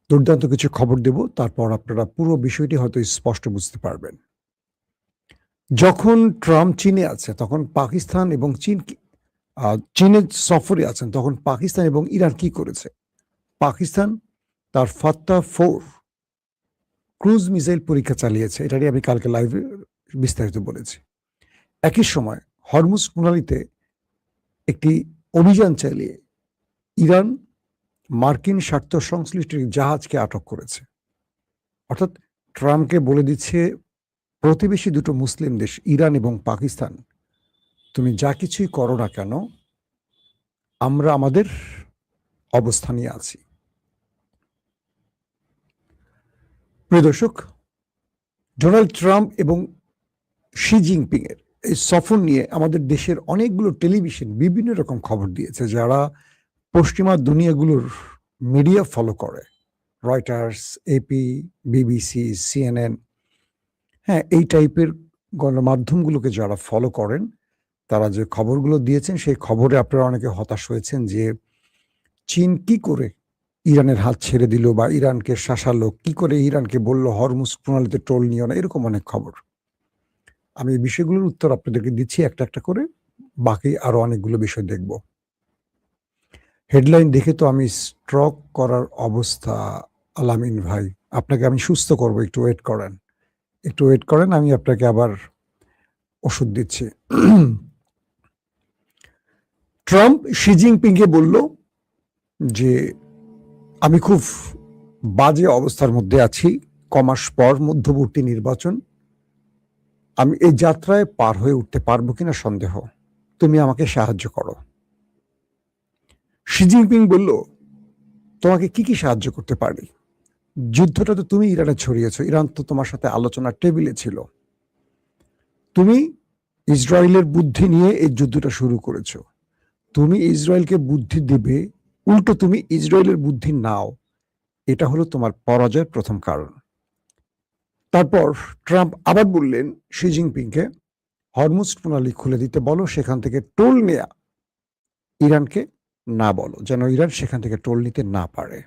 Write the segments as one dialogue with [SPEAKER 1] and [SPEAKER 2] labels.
[SPEAKER 1] দুর্দান্ত কিছু খবর দেব, তারপর আপনারা পুরো বিষয়টি হয়তো স্পষ্ট বুঝতে পারবেন। যখন ট্রাম্প চীনে আছে, তখন পাকিস্তান এবং চীনের সফরে আছেন, তখন পাকিস্তান এবং ইরান কি করেছে? পাকিস্তান তার ফাত্তা-4 ক্রুজ মিসাইল পরীক্ষা চালিয়েছে। এটা নিয়ে আমি কালকে লাইভে বিস্তারিত বলেছি। একই সময় হরমুজ প্রণালীতে একটি অভিযান চালিয়ে ইরান মার্কিন স্বার্থ সংশ্লিষ্ট জাহাজকে আটক করেছে। অর্থাৎ ট্রাম্পকে বলে দিচ্ছে, প্রতিবেশী দুটো মুসলিম দেশ ইরান এবং পাকিস্তান, তুমি যা কিছুই করো না কেন, আমরা আমাদের অবস্থানে আছি। প্রিয় দর্শক, ডোনাল্ড ট্রাম্প এবং শি জিনপিং এর এই সফর নিয়ে আমাদের দেশের অনেকগুলো টেলিভিশন বিভিন্ন রকম খবর দিয়েছে, যারা পশ্চিমা দুনিয়াগুলোর মিডিয়া ফলো করে, রয়টার্স, এপি, বিবিসি, সিএনএন, হ্যাঁ, এই টাইপের গণমাধ্যমগুলোকে যারা ফলো করেন, তারা যে খবরগুলো দিয়েছেন সেই খবরে আপনারা অনেকে হতাশ হয়েছেন যে চীন কি করে ইরানের হাত ছেড়ে দিল বা ইরানকে শাসালো, কি করে ইরানকে বলল হরমুজ প্রণালীতে টোল নিও না, এরকম অনেক খবর। আমি এই বিষয়গুলোর উত্তর আপনাদেরকে দিচ্ছি একটা একটা করে, বাকি আরো অনেকগুলো বিষয় দেখব। হেডলাইন দেখে তো আমি স্ট্রোক করার অবস্থা। আলামিন ভাই, আপনাকে আমি সুস্থ করব, একটু ওয়েট করেন, একটু ওয়েট করেন, আমি আপনাকে আবার ওষুধ দিচ্ছি। ট্রাম্প শি জিনপিংকে বলল যে আমি খুব বাজে অবস্থার মধ্যে আছি, কমাস পর মধ্যবর্তী নির্বাচন, আমি এই যাত্রায় পার হয়ে উঠতে পারবো কিনা সন্দেহ, তুমি আমাকে সাহায্য করো। শি জিনপিং বলল, তোমাকে কি কি সাহায্য করতে পারি? যুদ্ধটা তো তুমি ইরানে ছড়িয়েছো, ইরান তো তোমার সাথে আলোচনার টেবিলে ছিল, তুমি ইসরায়েলের বুদ্ধি নিয়ে এই যুদ্ধটা শুরু করেছো, তুমি ইসরায়েলকে বুদ্ধি দিবে, উল্টো তুমি ইসরায়েলের বুদ্ধি নাও, এটা হলো তোমার পরাজয়ের প্রথম কারণ। তারপর ট্রাম্প আবার বললেন শি জিনপিংকে, হরমুজ প্রণালী খুলে দিতে বলো, সেখান থেকে টোল নেয়া ইরানকে না বলো, যেন ইরান সেখান থেকে টোল নিতে না পারে।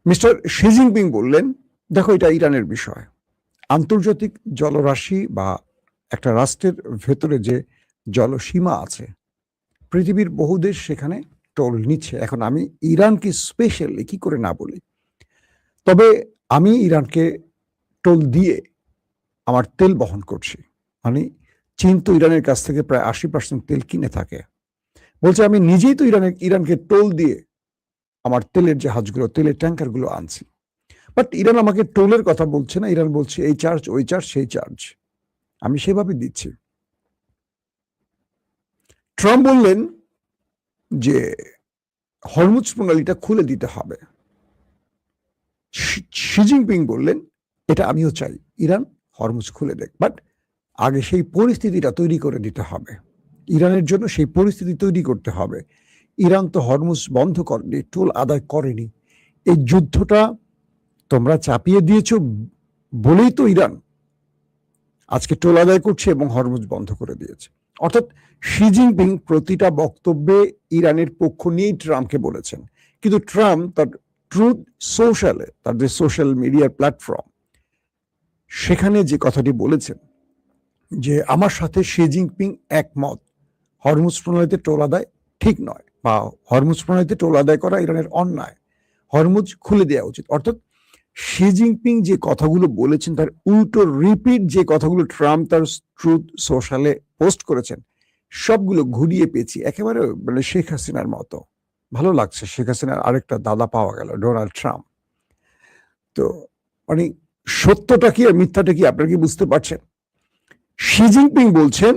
[SPEAKER 1] মিস্টার শি জিনপিং বললেন, দেখো এটা ইরানের বিষয়, আন্তর্জাতিক জলরাশি বা একটা রাষ্ট্রের ভেতরে যে জলসীমা আছে, পৃথিবীর বহু দেশ সেখানে টোল নিচ্ছে, এখন আমি ইরানকে স্পেশালি কি করে না বলি? তবে আমি ইরানকে টোল দিয়ে আমার তেল বহন করছি, মানে চীন তো ইরানের কাছ থেকে প্রায় 80% তেল কিনে থাকে, বলছে আমি নিজেই তো ইরানকে টোল দিয়ে আমার তেলের জাহাজগুলো, তেলের ট্যাঙ্কারগুলো আনছি। বাট ইরান আমাকে টোলের কথা বলছে না, ইরান বলছে এই চার্জ, ওই চার্জ, সেই চার্জ, আমি সেভাবে দিচ্ছি। ট্রাম্প বললেন যে হরমুজ প্রণালীটা খুলে দিতে হবে। শি জিনপিং বললেন, এটা আমিও চাই, ইরান হরমুজ খুলে দেখ, বাট আগে সেই পরিস্থিতিটা তৈরি করে দিতে হবে, ইরানের জন্য সেই পরিস্থিতি তৈরি করতে হবে। ইরান তো হরমুজ বন্ধ করেনি, টোল আদায় করেনি, এই যুদ্ধটা তোমরা চাপিয়ে দিয়েছো বলেই তো ইরান আজকে টোল আদায় করছে এবং হরমুজ বন্ধ করে দিয়েছে। অর্থাৎ শি জিনপিং প্রতিটা বক্তব্যে ইরানের পক্ষ নিয়েই ট্রাম্পকে বলেছেন, কিন্তু ট্রাম্প তার ট্রুথ সোশ্যালে, তার যে সোশ্যাল মিডিয়ার প্ল্যাটফর্ম, সেখানে যে কথাটি বলেছেন যে আমার সাথে শি জিনপিং একমত, হরমুজ প্রণালীতে টোল আদায় ঠিক নয়, বা হরমুজ প্রণালীতে টোল আদায় করা ইরানের অন্যায়, হরমুজ খুলে দেওয়া উচিত। অর্থাৎ শি জিনপিং যে কথাগুলো বলেছেন তার উল্টো রিপিট যে কথাগুলো ট্রাম্প তার ট্রুথ সোশ্যালে পোস্ট করেছেন, সবগুলো ঘুরিয়ে পেয়েছি, একেবারে মানে শেখ হাসিনার মতো। ভালো লাগছে, শেখ হাসিনার আরেকটা দাদা পাওয়া গেল, ডোনাল্ড ট্রাম্প। তো মানে সত্যটা কি আর মিথ্যাটা কি আপনারা কি বুঝতে পারছেন? শি জিনপিং বলছেন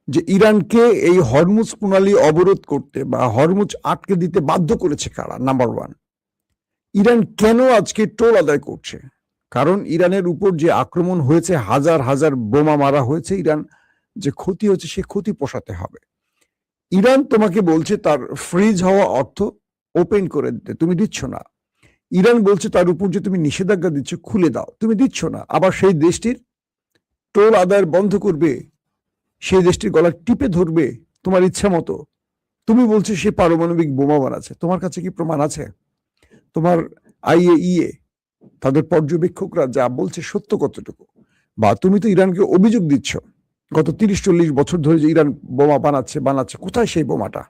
[SPEAKER 1] যে ইরানকে এই হরমুজ প্রণালী অবরোধ করতে বা হরমুজ আটকে দিতে বাধ্য করেছে কারা? নাম্বার ওয়ান, ইরান কেন আজকে টোল আদায় করছে? কারণ ইরানের উপর যে আক্রমণ হয়েছে, হাজার হাজার বোমা মারা হয়েছে, ইরান যে ক্ষতি হচ্ছে সে ক্ষতি পোষাতে হবে। ইরান তোমাকে বলছে তার ফ্রিজ হওয়া অর্থ ওপেন করে দিতে, তুমি দিচ্ছ না। ইরান বলছে তার উপর যে তুমি নিষেধাজ্ঞা দিচ্ছ, খুলে দাও, তুমি দিচ্ছ না। আবার সেই দেশটির টোল আদায় বন্ধ করবে, সেই দেশটির গলা টিপে ধরবে তোমার ইচ্ছা মতো। তুমি বলছো সে পারমাণবিক বোমা বানাচ্ছে, তোমার কাছে কি প্রমাণ আছে? তোমার IAEA তাদের পর্যবেক্ষকরা যা বলছে সত্য কতটুকু? বা তুমি তো ইরানকে অভিযোগ দিচ্ছ গত 30-40 বছর ধরে যে ইরান বোমা বানাচ্ছে, কোথায় সেই বোমাটা?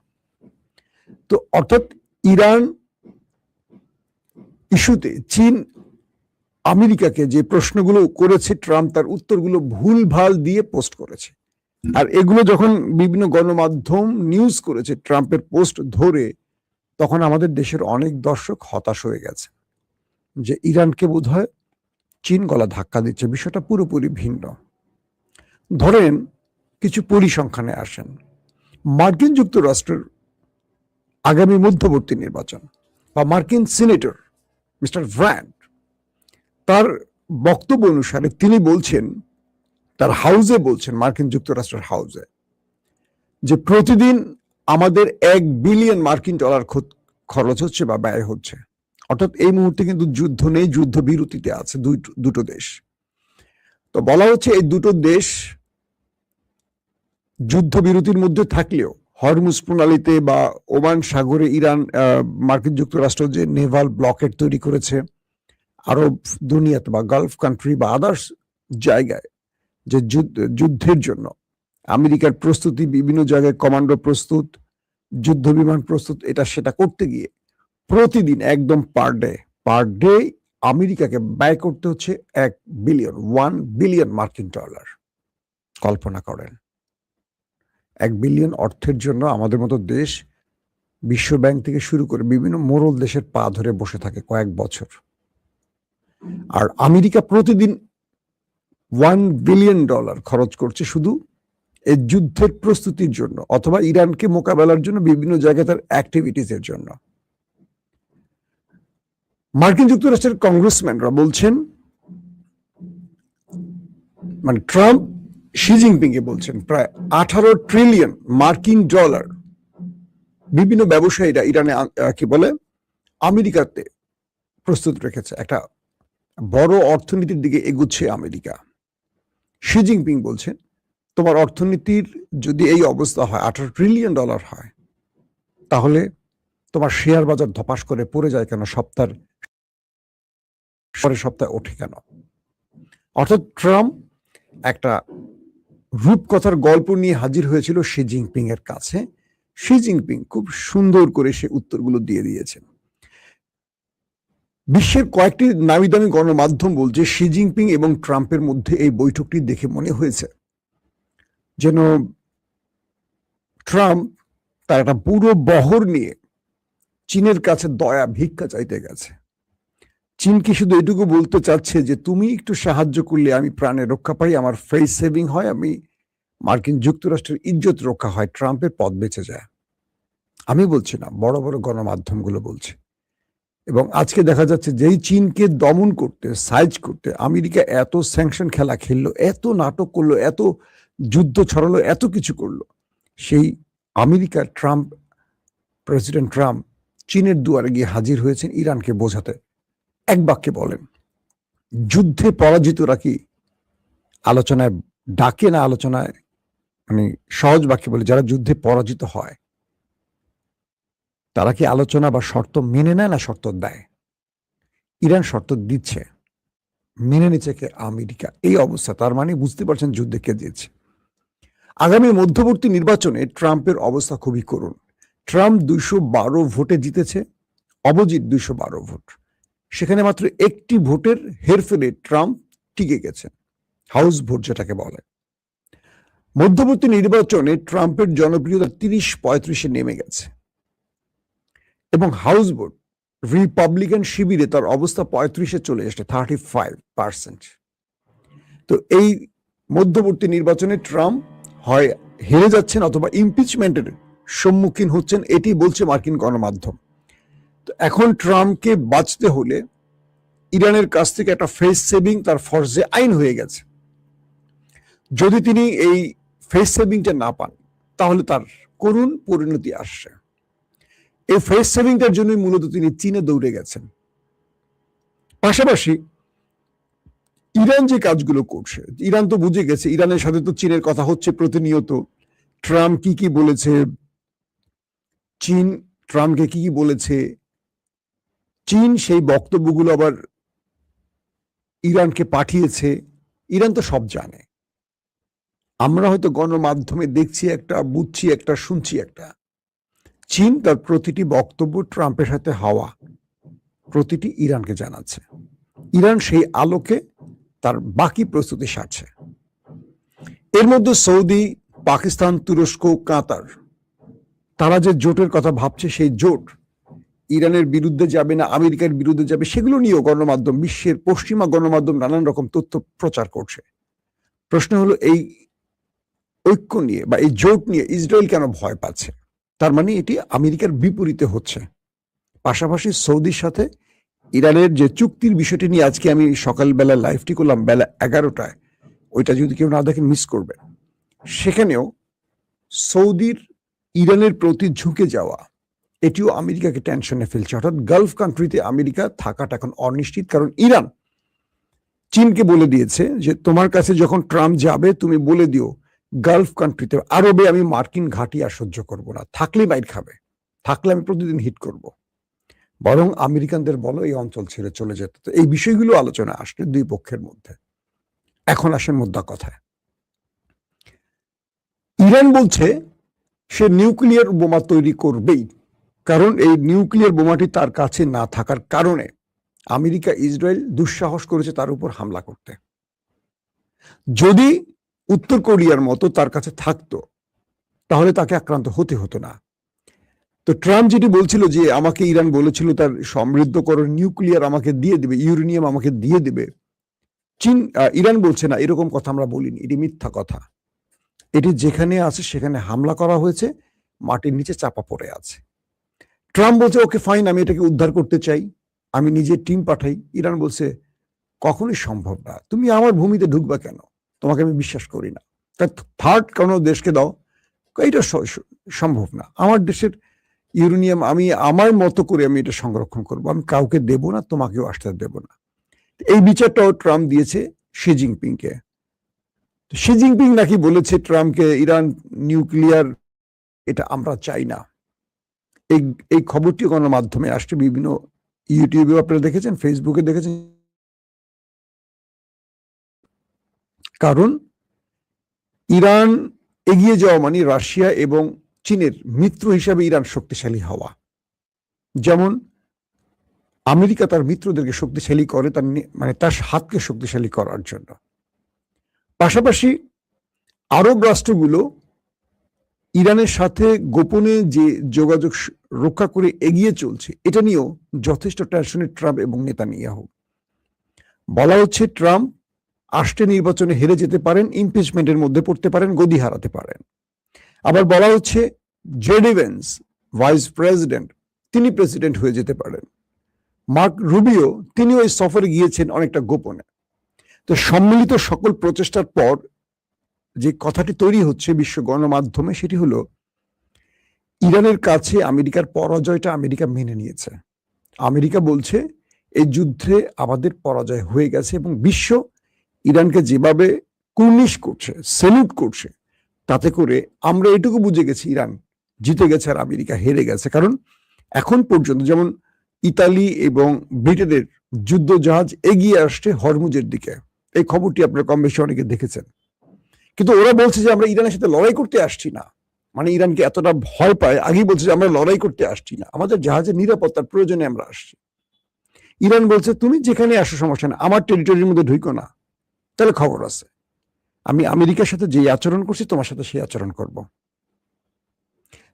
[SPEAKER 1] তো অর্থাৎ ইরান ইস্যুতে চীন আমেরিকাকে যে প্রশ্নগুলো করেছে, ট্রাম্প তার উত্তরগুলো ভুলভাল দিয়ে পোস্ট করেছে। আর এগুলো যখন বিভিন্ন গণমাধ্যম নিউজ করেছে ট্রাম্পের পোস্ট ধরে, তখন আমাদের দেশের অনেক দর্শক হতাশ হয়ে গেছে যে ইরানকে বোধহয় চীন গলা ধাক্কা দিচ্ছে। বিষয়টা পুরোপুরি ভিন্ন। ধরেন কিছু পরিসংখ্যানে আসেন। মার্কিন যুক্তরাষ্ট্রের আগামী মধ্যবর্তী নির্বাচন বা মার্কিন সিনেটর মিস্টার ভ্যান্ড, তার বক্তব্য অনুসারে তিনি বলছেন, তার হাউসে বলছেন, মার্কিন যুক্তরাষ্ট্রের হাউসে, যে প্রতিদিন আমাদের $1 বিলিয়ন মার্কিন ডলার খরচ হচ্ছে বা ব্যয় হচ্ছে। অর্থাৎ এই মুহূর্তে কিন্তু যুদ্ধ নেই, যুদ্ধ বিরতিতে আছে দুটো দেশ। তো বলা হচ্ছে এই দুটো দেশ যুদ্ধবিরতির মধ্যে থাকলেও হরমুজ প্রণালীতে বা ওমান সাগরে ইরান মার্কিন যুক্তরাষ্ট্র যে নেভাল ব্লকেট তৈরি করেছে, আরব দুনিয়াতে বা গালফ কান্ট্রি বা আদার্স জায়গায় যে যুদ্ধের জন্য আমেরিকার প্রস্তুতি, বিভিন্ন জায়গায় কমান্ডো প্রস্তুত, যুদ্ধ বিমান প্রস্তুত, এটা সেটা করতে গিয়ে প্রতিদিন একদম পার ডে আমেরিকাকে ব্যয় করতে হচ্ছে $1 বিলিয়ন মার্কিন ডলার। কল্পনা করেন, $1 বিলিয়ন অর্থের জন্য আমাদের মতো দেশ বিশ্ব ব্যাংক থেকে শুরু করে বিভিন্ন মোড়ল দেশের পা ধরে বসে থাকে কয়েক বছর। আর আমেরিকা প্রতিদিন $1 বিলিয়ন খরচ করছে শুধু এই যুদ্ধের প্রস্তুতির জন্য, অথবা ইরানকে মোকাবেলার জন্য বিভিন্ন জায়গায় তার অ্যাক্টিভিটিসের জন্য। মার্কিন যুক্তরাষ্ট্রের কংগ্রেসম্যানরা বলছেন, মানে ট্রাম্প শি জিনপিং এ বলছেন, প্রায় 18 ট্রিলিয়ন মার্কিন ডলার বিভিন্ন ব্যবসায়ীরা ইরানে কি বলে আমেরিকাতে প্রস্তুত রেখেছে। একটা বড় অর্থনীতির দিকে এগুচ্ছে আমেরিকা। শি জিনপিং বলছেন, তোমার অর্থনীতির যদি এই অবস্থা হয়, $18 ট্রিলিয়ন হয়, তাহলে তোমার শেয়ার বাজার ধপাস করে পড়ে যায় কেন? সপ্তাহে ওঠে কেন? অর্থাৎ ট্রাম্প একটা রূপকথার গল্প নিয়ে হাজির হয়েছিল শি জিনপিং এর কাছে। শি জিনপিং খুব সুন্দর করে সে উত্তরগুলো দিয়ে দিয়েছেন। বিশ্বের কয়েকটি নামি দামি গণমাধ্যম বলছে শি জিনপিং এবং ট্রাম্পের মধ্যে এই বৈঠকটি দেখে মনে হয়েছে যেন ট্রাম্প তার একটা পুরো বহর নিয়ে চীনের কাছে দয়া ভিক্ষা চাইতে গেছে। চীনকে শুধু এটুকু বলতে চাচ্ছে যে তুমি একটু সাহায্য করলে আমি প্রাণে রক্ষা পাই, আমার ফেস সেভিং হয়, আমি মার্কিন যুক্তরাষ্ট্রের ইজ্জত রক্ষা হয়, ট্রাম্পের পথ বেঁচে যায়। আমি বলছি না, বড় বড় গণমাধ্যমগুলো বলছে। এবং আজকে দেখা যাচ্ছে যেই চীনকে দমন করতে, সাইজ করতে আমেরিকা এত স্যাংশন খেলা খেললো, এত নাটক করলো, এত যুদ্ধ ছড়ালো, এত কিছু করলো, সেই আমেরিকার প্রেসিডেন্ট ট্রাম্প চীনের দুয়ারে গিয়ে হাজির হয়েছেন ইরানকে বোঝাতে। এক বাক্যে বলেন, যুদ্ধে পরাজিতরা কি আলোচনায় ডাকে না? আলোচনায় মানে সহজ বাক্যে বলে, যারা যুদ্ধে পরাজিত হয় তারা কি আলোচনা বা শর্ত মেনে নেয় না শর্ত দেয়? ইরান শর্ত দিচ্ছে, মেনে নিচ্ছে কে? আমেরিকা। এই অবস্থা, তার মানে বুঝতে পারছেন যুদ্ধে কে জিতছে। আগামী মধ্যবর্তী নির্বাচনে ট্রাম্পের অবস্থা খুবই করুণ। ট্রাম্প 212 ভোটে জিতেছে, অপোজিট 212 ভোট। সেখানে মাত্র একটি ভোটের হেরফেরে ট্রাম্প টিকে গেছে, হাউস ভোট যেটাকে বলে। মধ্যবর্তী নির্বাচনে ট্রাম্পের জনপ্রিয়তা 30-35-এ নেমে গেছে এবং হাউস ভোট রিপাবলিকান শিবিরে তার অবস্থা 35-এ চলে এসেছে, 35%। তো এই মধ্যবর্তী নির্বাচনে ট্রাম্প হয় হেরে যাচ্ছেন অথবা ইমপিচমেন্টের সম্মুখীন হচ্ছেন, এটি বলছে মার্কিন গণমাধ্যম। তো এখন ট্রাম্পকে বাঁচতে হলে ইরানের কাছ থেকে একটা ফেস সেভিং তার ফরজে আইন হয়ে গেছে। যদি তিনি এই ফেস সেভিংটা না পান, তাহলে তার করুণ পরিণতি আসছে। এই ফেস সেভিংটার জন্যই মূলত তিনি চীনে দৌড়ে গেছেন। পাশাপাশি ইরান যে কাজগুলো করছে, ইরান তো বুঝে গেছে, ইরানের সাথে তো চীনের কথা হচ্ছে প্রতিনিয়ত। ট্রাম্প কি বলেছে, চীন ট্রাম্পকে কি বলেছে, চীন সেই বক্তব্যগুলো আবার ইরানকে পাঠিয়েছে। ইরান তো সব জানে, আমরা হয়তো গণমাধ্যমে দেখছি একটা, বুঝছি একটা, শুনছি একটা। চীন তার প্রতিটি বক্তব্য ট্রাম্পের সাথে হওয়া প্রতিটি ইরানকে জানাচ্ছে। ইরান সেই আলোকে তার বাকি প্রস্তুতি সারছে। এর মধ্যে সৌদি, পাকিস্তান, তুরস্ক, কাতার, তারা যে জোটের কথা ভাবছে, সেই জোট ইরানের বিরুদ্ধে যাবে না আমেরিকার বিরুদ্ধে যাবে, সেগুলো নিয়েও গণমাধ্যম, বিশ্বের পশ্চিমা গণমাধ্যম নানান রকম তথ্য প্রচার করছে। প্রশ্ন হলো, এই ঐক্য নিয়ে বা এই জোট নিয়ে ইসরায়েল কেন ভয় পাচ্ছে? তার মানে এটি আমেরিকার বিপরীতে হচ্ছে। পাশাপাশি সৌদির সাথে ইরানের যে চুক্তির বিষয়টি নিয়ে আজকে আমি সকালবেলা লাইভটি করলাম বেলা 11টায়, ওইটা যদি কেউ না দেখেন মিস করবে। সেখানেও সৌদির ইরানের প্রতি ঝুঁকে যাওয়া, এটিও আমেরিকাকে টেনশনে ফেলছে। অর্থাৎ গালফ কান্ট্রিতে আমেরিকা থাকাটা এখন অনিশ্চিত, কারণ ইরান চীনকে বলে দিয়েছে যে তোমার কাছে যখন ট্রাম্প যাবে তুমি বলে দিও গালফ কান্ট্রিতে, আরবে আমি মার্কিন ঘাঁটি আর সহ্য করব না, থাকলে বাইর খাবে, থাকলে আমি প্রতিদিন হিট করব, বরং আমেরিকানদের বলো এই অঞ্চল ছেড়ে চলে যেতে। তো এই বিষয়গুলো আলোচনা আসছে দুই পক্ষের মধ্যে। এখন আসেন মুদ্রা কথায়। ইরান বলছে সে নিউক্লিয়ার বোমা তৈরি করবেই, কারণ এই নিউক্লিয়ার বোমাটি তার কাছে না থাকার কারণে আমেরিকা, ইসরায়েল দুঃসাহস করেছে তার উপর হামলা করতে। যদি উত্তর কোরিয়ার মতো তার কাছে থাকতো তাহলে তাকে আক্রান্ত হতে হতো না। তো ট্রাম্প যেটি বলছিল যে আমাকে ইরান বলেছিল তার সমৃদ্ধকরণ নিউক্লিয়ার আমাকে দিয়ে দেবে, ইউরেনিয়াম আমাকে দিয়ে দেবে, চীন ইরান বলছে না এরকম কথা আমরা বলিনি, এটি মিথ্যা কথা। এটি যেখানে আছে সেখানে হামলা করা হয়েছে, মাটির নিচে চাপা পড়ে আছে। ট্রাম্প বলছে ওকে ফাইন, আমি এটাকে উদ্ধার করতে চাই, আমি নিজের টিম পাঠাই। ইরান বলছে কখনোই সম্ভব না, তুমি আমার ভূমিতে ঢুকবা কেন, তোমাকে আমি বিশ্বাস করি না, থার্ড কোনো দেশকে দাও, এটা সম্ভব না, আমার দেশের ইউরেনিয়াম আমি আমার মতো করে আমি এটা সংরক্ষণ করবো, আমি কাউকে দেব না, তোমাকেও আসতে দেব না। এই বিচারটাও ট্রাম্প দিয়েছে শি জিনপিংকে। শি জিনপিং নাকি বলেছে ট্রাম্পকে ইরান নিউক্লিয়ার এটা আমরা চাই না। এই খবরটি গণমাধ্যমে আসছে, বিভিন্ন ইউটিউবে আপনারা দেখেছেন, ফেসবুকে দেখেছেন। কারণ ইরান এগিয়ে যাওয়া মানে রাশিয়া এবং চীনের মিত্র হিসাবে ইরান শক্তিশালী হওয়া। যেমন আমেরিকা তার মিত্রদেরকে শক্তিশালী করে তার মানে তার হাতকে শক্তিশালী করার জন্য। পাশাপাশি আরব রাষ্ট্রগুলো ইরানের সাথে গোপনে যে যোগাযোগ রক্ষা করে এগিয়ে চলছে, এটা নিয়েও যথেষ্ট টেনশনে ট্রাম্প এবং নেতানিয়াহু। বলা হচ্ছে ট্রাম্প আসছে নির্বাচনে হেরে যেতে পারেন, ইমপিচমেন্টের মধ্যে পড়তে পারেন, গদি হারাতে পারেন। আবার বলা হচ্ছে জেডি ভেন্স, ভাইস প্রেসিডেন্ট, তিনি প্রেসিডেন্ট হয়ে যেতে পারেন। মার্ক রুবিও, তিনিও এই সফরে গিয়েছেন অনেকটা গোপনে। তো সম্মিলিত সকল প্রচেষ্টার পর যে কথাটি তৈরি হচ্ছে বিশ্ব গণমাধ্যমে, সেটি হলো ইরানের কাছে আমেরিকার পরাজয়টা আমেরিকা মেনে নিয়েছে। আমেরিকা বলছে এই যুদ্ধে আমাদের পরাজয় হয়ে গেছে, এবং বিশ্ব ইরানকে যেভাবে কুর্নিশ করছে, সেলুট করছে, তাতে করে আমরা এটুকু বুঝে গেছি ইরান জিতে গেছে আর আমেরিকা হেরে গেছে। কারণ এখন পর্যন্ত যেমন ইতালি এবং ব্রিটেনের যুদ্ধ জাহাজ এগিয়ে আসছে হরমুজের দিকে, এই খবরটি আপনারা কম বেশি অনেকে দেখেছেন। কিন্তু ওরা বলছে যে আমরা ইরানের সাথে লড়াই করতে আসছি না, মানে ইরানকে এতটা ভয় পায়, আগেই বলছে যে আমরা লড়াই করতে আসছি না, আমাদের জাহাজের নিরাপত্তার প্রয়োজনে আমরা আসছি। ইরান বলছে তুমি যেখানে আসো সমস্যা না, আমার টেরিটরির মধ্যে ঢুকো না, তাহলে খবর আছে, আমি আমেরিকার সাথে যে আচরণ করছি তোমার সাথে সেই আচরণ করব।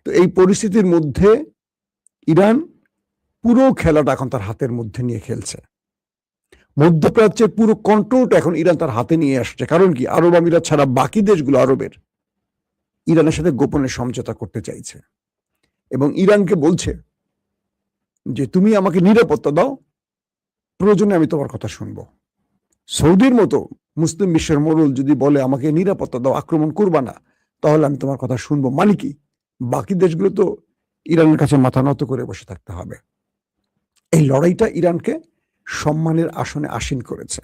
[SPEAKER 1] তো এই পরিস্থিতির মধ্যে ইরান পুরো খেলাটা এখন তার হাতের মধ্যে নিয়ে খেলছে। মধ্যপ্রাচ্যের পুরো কন্ট্রোলটা এখন ইরান তার হাতে নিয়ে আসছে। কারণ কি, আরব আমিরাত ছাড়া বাকি দেশগুলো আরবের ইরানের সাথে গোপনে সমঝোতা করতে চাইছে, এবং ইরানকে বলছে যে তুমি আমাকে নিরাপত্তা দাও, প্রয়োজনে আমি তোমার কথা শুনবো। সৌদির মতো মুসলিম বিশ্বের মোড়ল যদি বলে আমাকে নিরাপত্তা দাও, আক্রমণ করবা না, তাহলে আমি তোমার কথা শুনবো। মানে কি, বাকি দেশগুলো তো ইরানের কাছে মাথা নত করে বসে থাকতে হবে। এই লড়াইটা ইরানকে সম্মানের আসনে আসীন করেছে।